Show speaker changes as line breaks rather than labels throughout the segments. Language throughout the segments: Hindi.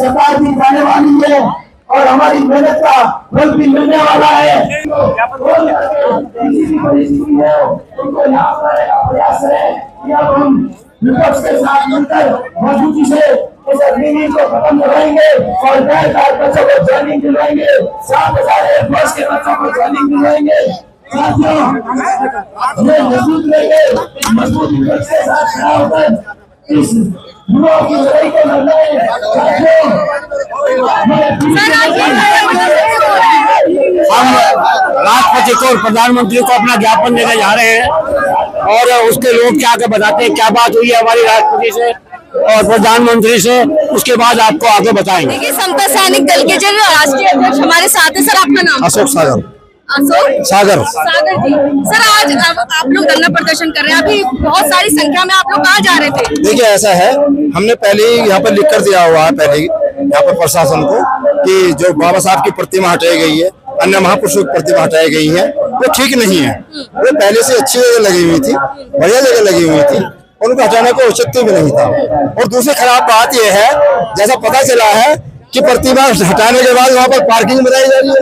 सरकार भी जाने वाली है और हमारी मेहनत का फल भी मिलने वाला है। प्रयास है कि अब हम विपक्ष के साथ मिलकर मजबूती से इस अग्निवीर को खत्म कराएंगे और गैर बच्चों को ट्रेनिंग दिलवाएंगे। 7,000 वर्ष के बच्चों को ट्रेनिंग दिलवाएंगे। मजबूत रहेंगे, मजबूत विपक्ष के साथ खड़ा होकर इस युवाओं की लड़ाई को लड़ाएं।
हम राष्ट्रपति को और प्रधानमंत्री को अपना ज्ञापन देने जा रहे हैं और उसके लोग क्या आगे बताते हैं, क्या बात हुई है हमारी राष्ट्रपति से और प्रधानमंत्री से, उसके बाद आपको आगे बताएंगे।
देखिए, समता सैनिक दल के जो राष्ट्रीय अध्यक्ष हमारे साथ है। सर, आपका नाम?
अशोक सागर।
सागर जी। सर, आज आप लोग धरना प्रदर्शन कर रहे हैं, अभी बहुत सारी संख्या में आप लोग कहाँ जा रहे थे?
देखिए, ऐसा है, हमने पहले ही यहाँ पर लिख कर दिया हुआ है पहले ही यहाँ पर प्रशासन को कि जो बाबा साहब की प्रतिमा हटाई गई है, अन्य महापुरुषों की प्रतिमा हटाई गई है, वो ठीक नहीं है। वो पहले से अच्छी जगह लगी हुई थी, बढ़िया जगह लगी हुई थी, उनको हटाने को औचित्य भी नहीं था। और दूसरी खराब बात यह है, जैसा पता चला है कि प्रतिमा हटाने के बाद वहाँ पर पार्किंग बनाई जा रही है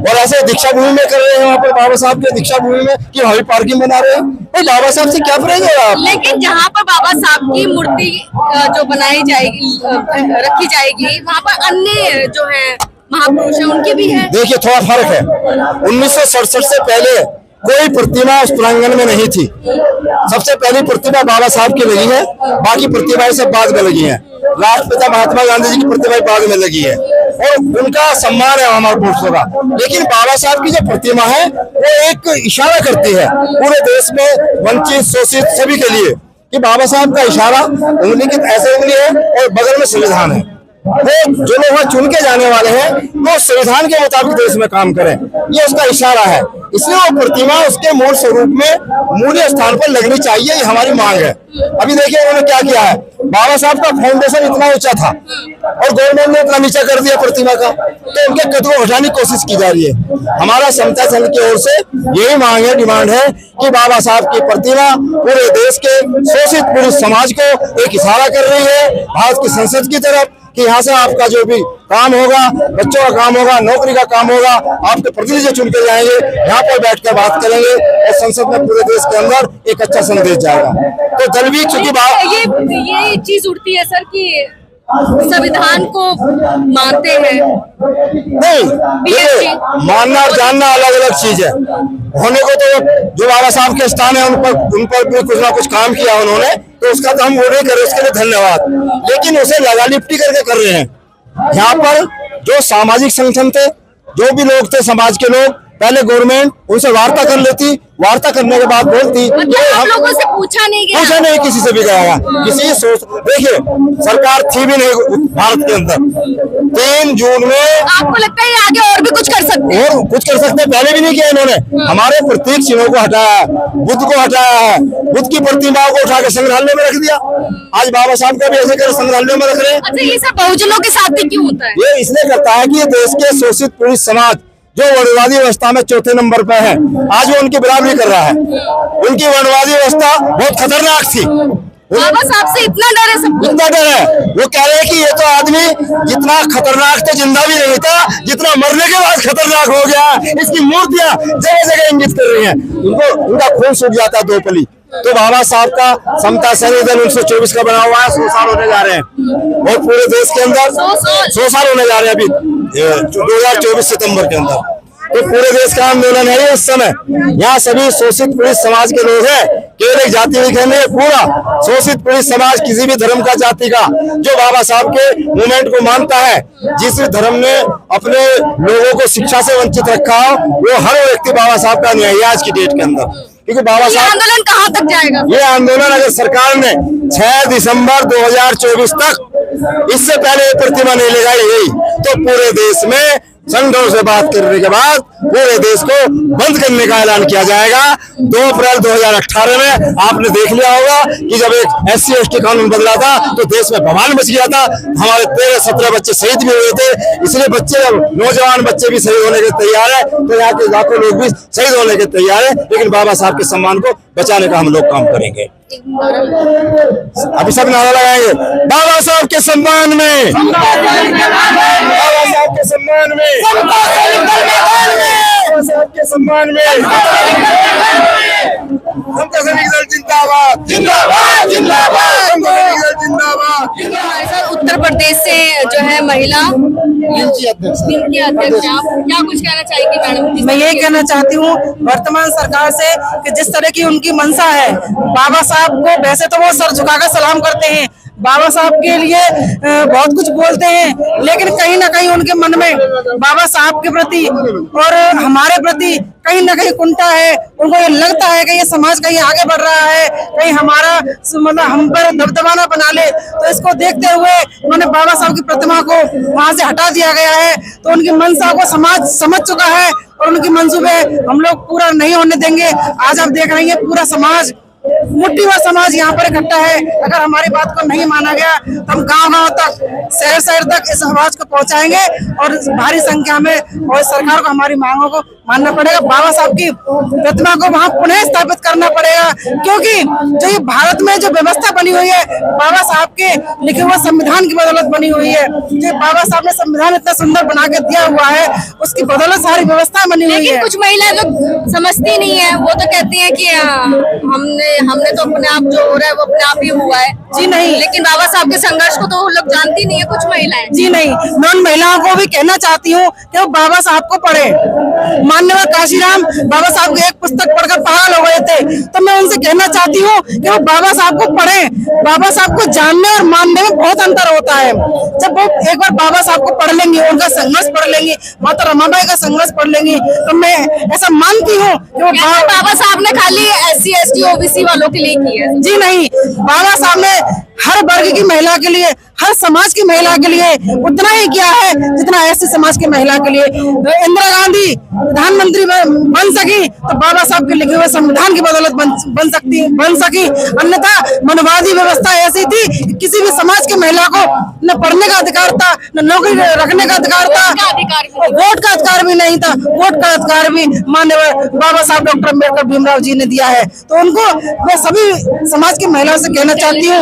और ऐसे दीक्षा भूमि में कर रहे हैं, वहाँ पर बाबा साहब के दीक्षा भूमि में कि वही पार्किंग बना रहे हैं। भाई, बाबा साहब से क्या करेंगे आप?
लेकिन जहाँ पर बाबा साहब की मूर्ति जो बनाई जाएगी, रखी जाएगी, वहाँ पर अन्य जो है महापुरुष है, उनकी भी है।
देखिए, थोड़ा फर्क है। 1967 से पहले कोई प्रतिमा उस प्रांगण में नहीं थी। सबसे पहली प्रतिमा बाबा साहब की लगी है, बाकी प्रतिमाएं सब बाद में लगी हैं। राष्ट्रपिता महात्मा गांधी जी की प्रतिमा बाद में लगी है और उनका सम्मान है हमारे पुरुषों का। लेकिन बाबा साहब की जो प्रतिमा है वो एक इशारा करती है पूरे देश में वंचित शोषित सभी के लिए कि बाबा साहब का इशारा उंगली की ऐसे उंगली है और बगल में संविधान है। वो जो लोग वहाँ चुन के जाने वाले हैं वो संविधान के मुताबिक देश में काम करें, ये उसका इशारा है। इसलिए वो प्रतिमा उसके मूल स्वरूप में मूल स्थान पर लगनी चाहिए, ये हमारी मांग है। अभी देखिए उन्होंने क्या किया है, बाबा साहब का फाउंडेशन इतना ऊंचा था और गवर्नमेंट ने इतना नीचा कर दिया प्रतिमा का, तो उनके कद को हटाने की कोशिश की जा रही है। हमारा समता संघ की ओर से यही मांग है, डिमांड है कि बाबा साहब की प्रतिमा पूरे देश के शोषित पुरुष समाज को एक इशारा कर रही है भारत की संसद की तरफ कि यहाँ से आपका जो भी काम होगा, बच्चों का काम होगा, नौकरी का काम होगा, आपके प्रतिनिधि चुन कर जाएंगे, यहाँ पर बैठकर बात करेंगे और संसद में पूरे देश के अंदर एक अच्छा संदेश जाएगा। तो दल भी चूंकि
ये चीज उड़ती है सर कि संविधान को मानते हैं।
नहीं, देखिए, मानना और जानना अलग अलग चीज है। होने को तो जो बाबा साहब के स्थान है उन पर भी कुछ ना कुछ काम किया उन्होंने, तो उसका तो हम वो नहीं कर रहे, उसके लिए धन्यवाद। लेकिन उसे लगा लिपटी करके कर रहे हैं। यहाँ पर जो सामाजिक संगठन थे, जो भी लोग थे समाज के लोग, पहले गवर्नमेंट उनसे वार्ता कर लेती, वार्ता करने के बाद बोलती
हम लोगों से पूछा नहीं
किसी से भी गया किसी सोच। देखिए, सरकार थी भी नहीं भारत के अंदर। 3 जून में
आपको लगता है आगे और भी कुछ कर सकते हैं?
और कुछ कर सकते हैं, पहले भी नहीं किया इन्होंने। हमारे प्रतीक चिन्हों को हटाया है, बुद्ध को हटाया है, बुद्ध की प्रतिमाओं को उठा के संग्रहालय में रख दिया। आज बाबा साहब का भी ऐसे कर संग्रहालय में रख रहे हैं।
अच्छा, ये सब बहुजनों के साथ ही क्यों होता है?
ये इसलिए करता है कि देश के शोषित पुरुष समाज जो वर्णवादी व्यवस्था में चौथे नंबर पे है, आज वो उनकी बराबरी कर रहा है। उनकी वर्णवादी व्यवस्था बहुत खतरनाक थी।
बाबा साहब से इतना डर है सबको?
इतना डर है, वो कह रहे हैं कि ये तो आदमी जितना खतरनाक तो जिंदा भी नहीं था, जितना मरने के बाद खतरनाक हो गया। इसकी मूर्तियां जगह जगह इंगित कर रही हैं, उनका खून सूख जाता है 2 पली। तो बाबा साहब का समता सैनिक दल 1924 का बना हुआ है, 100 साल होने जा रहे हैं और पूरे देश के अंदर 100 साल होने जा रहे हैं अभी 2024 सितंबर के अंदर। तो पूरे देश का आंदोलन है इस समय। यहाँ सभी शोषित पीड़ित समाज के लोग हैं, केवल एक जाति नहीं कहने, पूरा शोषित पीड़ित समाज किसी भी धर्म का, जाति का, जो बाबा साहब के मूवमेंट को मानता है, जिस धर्म ने अपने लोगों को शिक्षा से वंचित रखा हो, वो हर व्यक्ति बाबा साहब का अनुयायी है आज की डेट के अंदर। क्योंकि बाबा साहब,
आंदोलन कहाँ तक जाएगा?
ये आंदोलन अगर सरकार ने 6 दिसंबर 2024 तक इससे पहले प्रतिमा नहीं लगाई गई तो पूरे देश में संगठनों से बात करने के बाद पूरे देश को बंद करने का ऐलान किया जाएगा। 2 अप्रैल 2018 में आपने देख लिया होगा कि जब एक SC ST कानून बदला था तो देश में बवाल मच गया था। हमारे 13-17 बच्चे शहीद भी हुए थे। इसलिए बच्चे, नौजवान बच्चे भी शहीद होने के तैयार है, तो यहाँ के लाखों लोग भी शहीद होने के तैयार है, लेकिन बाबा साहब के सम्मान को बचाने का हम लोग काम करेंगे। अभी सब नारा लगाएंगे, बाबा साहब के सम्मान में, बाबा साहब के सम्मान में, बाबा साहब के सम्मान में, समता सैनिक दल जिंदाबाद, जिंदाबाद, जिंदाबाद, समता सैनिक दल जिंदाबाद।
सर, उत्तर प्रदेश से जो है महिला की अध्यक्ष आप क्या कुछ कहना चाहेंगी मैडम?
मैं यही कहना चाहती हूँ वर्तमान सरकार से कि जिस तरह की उनकी मंशा है, बाबा साहब को वैसे तो वो सर झुकाकर सलाम करते हैं, बाबा साहब के लिए बहुत कुछ बोलते हैं, लेकिन कहीं ना कहीं उनके मन में बाबा साहब के प्रति और हमारे प्रति कहीं ना कहीं कुंठा है। उनको ये लगता है कि ये समाज कहीं आगे बढ़ रहा है, कहीं हमारा मतलब हम पर दबदबाना बना ले, तो इसको देखते हुए उन्होंने बाबा साहब की प्रतिमा को वहां से हटा दिया गया है। तो उनकी मंशा को समाज समझ चुका है और उनकी मंसूबे हम लोग पूरा नहीं होने देंगे। आज आप देख रहे हैं पूरा समाज, मुट्ठी भर समाज यहाँ पर इकट्ठा है। अगर हमारी बात को नहीं माना गया तो हम गांव-गांव तक, शहर-शहर तक इस आवाज को पहुंचाएंगे और भारी संख्या में, और सरकार को हमारी मांगों को मानना पड़ेगा। बाबा साहब की प्रतिमा को वहां पुनः स्थापित करना पड़ेगा, क्योंकि जो ये भारत में जो व्यवस्था बनी हुई है बाबा साहब के लिखे हुए संविधान की बदौलत बनी हुई है। जो बाबा साहब ने संविधान इतना सुंदर बना के दिया हुआ है, उसकी बदौलत सारी व्यवस्था बनी हुई है।
कुछ महिलाएं लोग समझती नहीं है, वो तो कहती है कि हमने तो अपने आप जो हो रहा है वो अपने आप ही हुआ है।
जी नहीं,
लेकिन बाबा साहब के संघर्ष को तो वो लोग जानती नहीं है, कुछ महिलाएं।
जी नहीं, मैं उन महिलाओं को भी कहना चाहती हूँ कि वो बाबा साहब को पढ़े। माननीय काशीराम बाबा साहब की एक पुस्तक पढ़कर पागल हो गए थे, तो मैं उनसे कहना चाहती हूँ कि वो बाबा साहब को पढ़ें। बाबा साहब को जानने और मानने में बहुत अंतर होता है। जब वो एक बार बाबा साहब को पढ़ लेंगी, उनका संघर्ष पढ़ लेंगी, माता रमाबाई का संघर्ष पढ़ लेंगी, तो मैं ऐसा मानती हूँ कि वो
बाबा साहब ने खाली SC ST OBC वालों के लिए की है।
जी नहीं, बाबा साहब ने हर वर्ग की महिला के लिए, हर समाज की महिला के लिए उतना ही किया है जितना ऐसे समाज की महिला के लिए। इंदिरा गांधी प्रधानमंत्री बन सकी तो बाबा साहब के लिखे हुए संविधान की बदौलत बन सकी। अन्यथा मनवादी व्यवस्था ऐसी थी कि किसी भी समाज की महिला को न पढ़ने का अधिकार था, न नौकरी रखने का अधिकार था, वोट का अधिकार भी नहीं था। वोट का अधिकार भी माननीय बाबा साहब डॉक्टर अम्बेडकर भीमराव जी ने दिया है। तो उनको मैं सभी समाज की महिलाओं से कहना चाहती हूँ,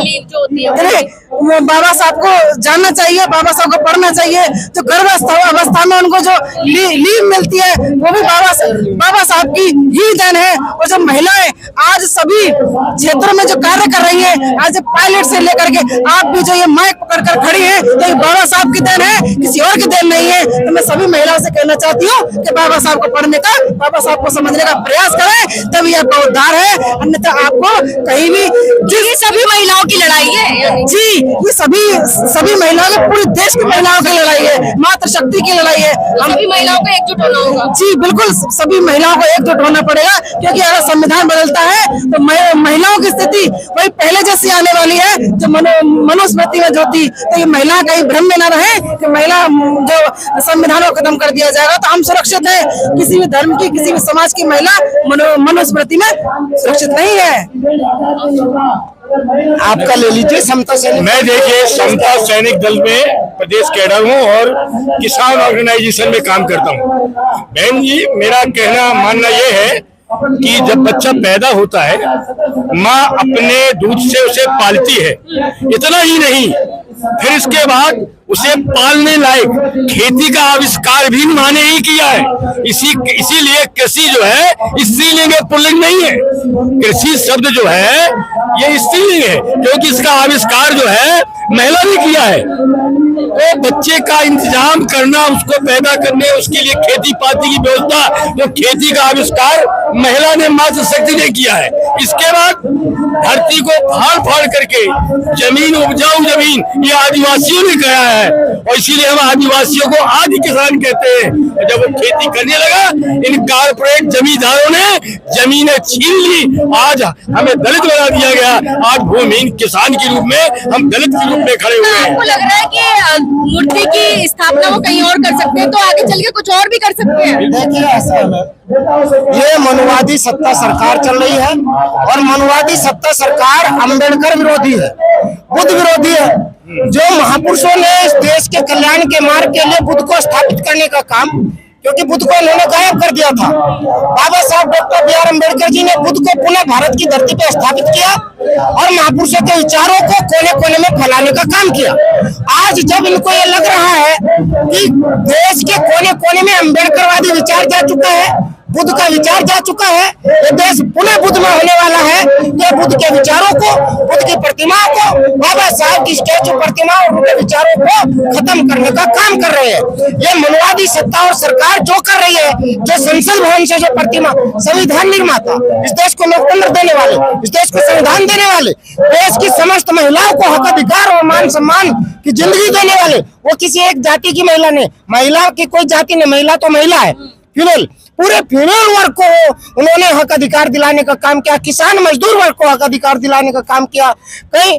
बाबा साहब को जानना चाहिए, बाबा साहब को पढ़ना चाहिए। जो गर्भ अवस्था में उनको जो लीव मिलती है वो भी बाबा साहब की ही देन है। और जो महिलाएं आज सभी क्षेत्रों में जो कार्य कर रही हैं, आज पायलट से लेकर के आप भी जो ये माइक पकड़कर खड़ी हैं, तो ये बाबा साहब की देन है, किसी और की देन नहीं है। तो मैं सभी महिलाओं से कहना चाहती हूँ कि बाबा साहब को पढ़ने का, बाबा साहब को समझने का प्रयास करें, तभी आपका उद्धार है। अन्यथा आपको कहीं भी,
ये सभी महिलाओं की लड़ाई है।
जी, ये सभी महिलाओं की, पूरे देश की महिलाओं की लड़ाई है, मातृशक्ति की लड़ाई है। हम
सभी महिलाओं को एकजुट होना होगा।
जी बिल्कुल, सभी महिलाओं को एकजुट होना पड़ेगा, क्योंकि अगर संविधान बदलता है तो महिलाओं की स्थिति वही पहले जैसी आने वाली है जो मनुस्मृति में जो थी। तो ये महिला कहीं भ्रम में न रहे कि महिला जो संविधान को खत्म कर दिया जाएगा तो हम सुरक्षित है। किसी भी धर्म की, किसी भी समाज की महिला मनुस्मृति में सुरक्षित नहीं है।
आपका ले लीजिए समता सैनिक।
मैं देखिए समता सैनिक दल में प्रदेश कैडर हूँ और किसान ऑर्गेनाइजेशन में काम करता हूँ। बहन जी, मेरा कहना मानना ये है कि जब बच्चा पैदा होता है, माँ अपने दूध से उसे पालती है। इतना ही नहीं, फिर इसके बाद उसे पालने लायक खेती का आविष्कार भी माँ ने ही किया है। इसीलिए कृषि जो है स्त्रीलिंग है, पुल्लिंग नहीं है। कृषि शब्द जो है ये स्त्रीलिंग है, क्योंकि इसका आविष्कार जो है महिला ने किया है। तो बच्चे का इंतजाम करना, उसको पैदा करने, उसके लिए खेती पाती की व्यवस्था, जो खेती का आविष्कार महिला ने, मातृ शक्ति ने किया है। इसके बाद धरती को फाड़ करके जमीन, उपजाऊ जमीन, ये आदिवासियों ने कराया है और इसीलिए हम आदिवासियों को आदि किसान कहते हैं। जब वो खेती करने लगा, इन कारपोरेट जमींदारों ने जमीनें छीन ली। आज हमें दलित बना दिया गया। आज भूमिहीन किसान के रूप में हम दलित के रूप में खड़े हुए हैं।
आपको लग रहा है कि मूर्ति की स्थापना वो कहीं और कर सकते हैं, तो आगे चल के कुछ और भी कर सकते हैं।
देखिए ऐसा है, ये मनुवादी सत्ता सरकार चल रही है और मनुवादी सत्ता सरकार अंबेडकर विरोधी है, बुद्ध विरोधी है। जो महापुरुषों ने इस देश के कल्याण के मार्ग के लिए बुद्ध को स्थापित करने का काम, क्योंकि बुद्ध को उन्होंने गायब कर दिया था, बाबा साहब doctor B are Ambedkar ji ने बुद्ध को पुनः भारत की धरती पर स्थापित किया और महापुरुषों के विचारों को कोने कोने में फैलाने का काम किया। आज जब इनको ये लग रहा है कि देश के कोने कोने में अम्बेडकरवादी विचार जा चुका है, बुद्ध का विचार जा चुका है, ये देश पुनः बुद्ध में होने वाला है, तो बुद्ध के विचारों को, बुद्ध की प्रतिमाओं को, बाबा साहब की स्टैचू प्रतिमा और उनके विचारों को खत्म करने का काम कर रहे हैं। ये मनवादी सत्ता और सरकार जो कर रही है, जो संसद भवन से जो प्रतिमा, संविधान निर्माता, इस देश को लोकतंत्र देने वाले, इस देश को संविधान देने वाले, देश की समस्त महिलाओं को हक अधिकार और मान सम्मान की जिंदगी देने वाले, वो किसी एक जाति की महिला ने, महिला की कोई जाति नहीं, महिला तो महिला है, फीमेल, पूरे फीमेल वर्ग को उन्होंने हक अधिकार दिलाने का काम किया, किसान मजदूर वर्ग को हक अधिकार दिलाने का काम किया। कई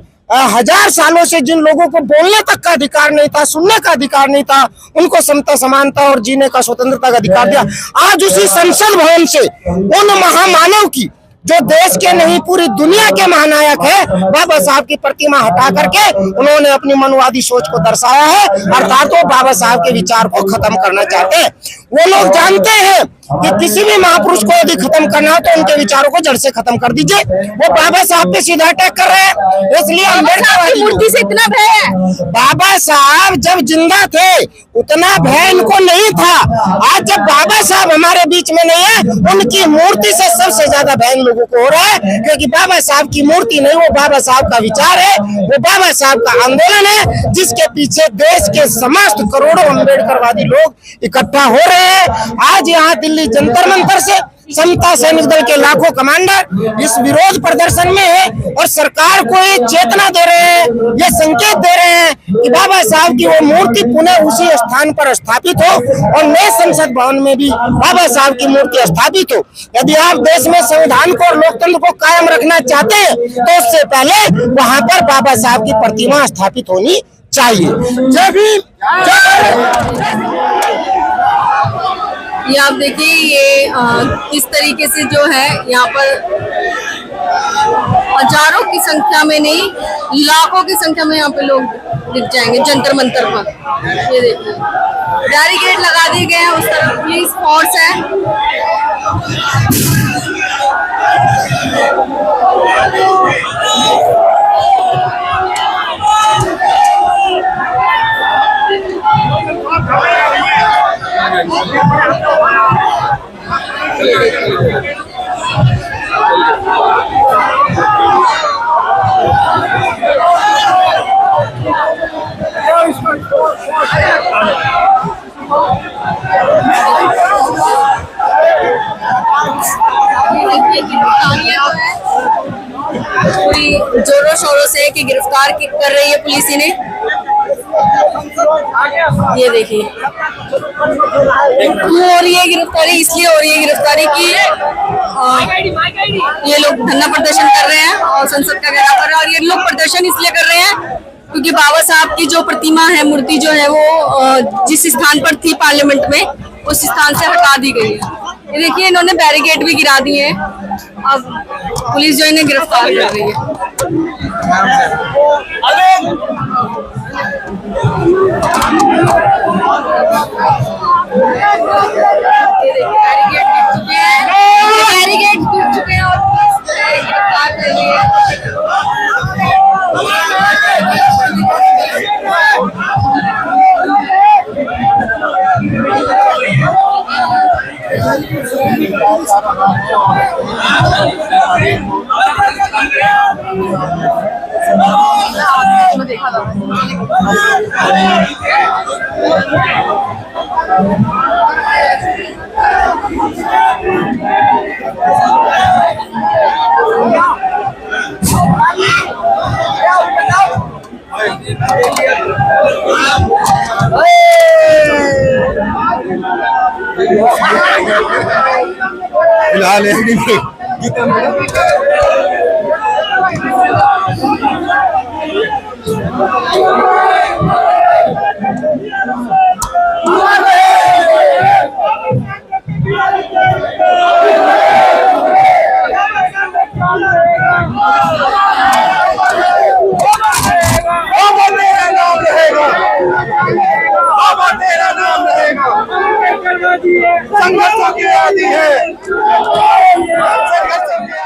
हजार सालों से जिन लोगों को बोलने तक का अधिकार नहीं था, सुनने का अधिकार नहीं था, उनको समता समानता और जीने का स्वतंत्रता का अधिकार दिया। आज उसी संसद भवन से उन महामानव की, जो देश के नहीं पूरी दुनिया के महानायक है, बाबा साहब की प्रतिमा हटा करके उन्होंने अपनी मनवादी सोच को दर्शाया है, अर्थात वो बाबा साहब के विचार को खत्म करना चाहते हैं। वो लोग जानते हैं कि किसी भी महापुरुष को यदि खत्म करना हो तो उनके विचारों को जड़ से खत्म कर दीजिए। वो बाबा साहब पे सीधा अटैक कर रहे हैं, इसलिए अम्बेडकर
मूर्ति से इतना भय है।
बाबा साहब जब जिंदा थे उतना भय इनको नहीं था। आज जब बाबा साहब हमारे बीच में नहीं है, उनकी मूर्ति से सबसे ज्यादा भय लोगों को हो रहा है, क्योंकि बाबा साहब की मूर्ति नहीं, वो बाबा साहब का विचार है, वो बाबा साहब का आंदोलन है, जिसके पीछे देश के समस्त करोड़ों अम्बेडकरवादी लोग इकट्ठा हो रहे हैं। आज यहाँ दिल्ली जंतर मंतर से समता सैनिक दल के लाखों कमांडर इस विरोध प्रदर्शन में है और सरकार को ये चेतना दे रहे हैं, ये संकेत दे रहे हैं कि बाबा साहब की वो मूर्ति पुनः उसी स्थान पर स्थापित हो और नए संसद भवन में भी बाबा साहब की मूर्ति स्थापित हो। यदि आप देश में संविधान को और लोकतंत्र को कायम रखना चाहते हैं तो उससे पहले वहां पर बाबा साहब की प्रतिमा स्थापित होनी चाहिए। जय भीम।
ये आप देखिए, ये इस तरीके से जो है यहाँ पर हजारों की संख्या में नहीं, लाखों की संख्या में यहाँ पे लोग दिख जाएंगे जंतर मंतर पर। ये देखिए बैरिकेड लगा दिए गए हैं, उस तरफ पुलिस फोर्स है। पूरी जोरों शोरों से कि गिरफ्तार कर रही है पुलिस इन्हें। ये देखिए क्यों हो रही है गिरफ्तारी, इसलिए हो रही है गिरफ्तारी की ये लोग धरना प्रदर्शन कर रहे हैं और संसद का घेराव कर रहे हैं। और ये लोग प्रदर्शन इसलिए कर रहे हैं क्योंकि बाबा साहब की जो प्रतिमा है, मूर्ति जो है, वो जिस स्थान पर थी पार्लियामेंट में, उस स्थान से हटा दी गई है। ये देखिए इन्होंने बैरिकेड भी गिरा दिए हैं। अब पुलिस जो इन्हें गिरफ्तार कर रही है। बैरिकेड गिर चुके हैं और पुलिस गिरफ्तार कर रही है।
फिलहाल संघर्षों की आदि है। संघर्षों की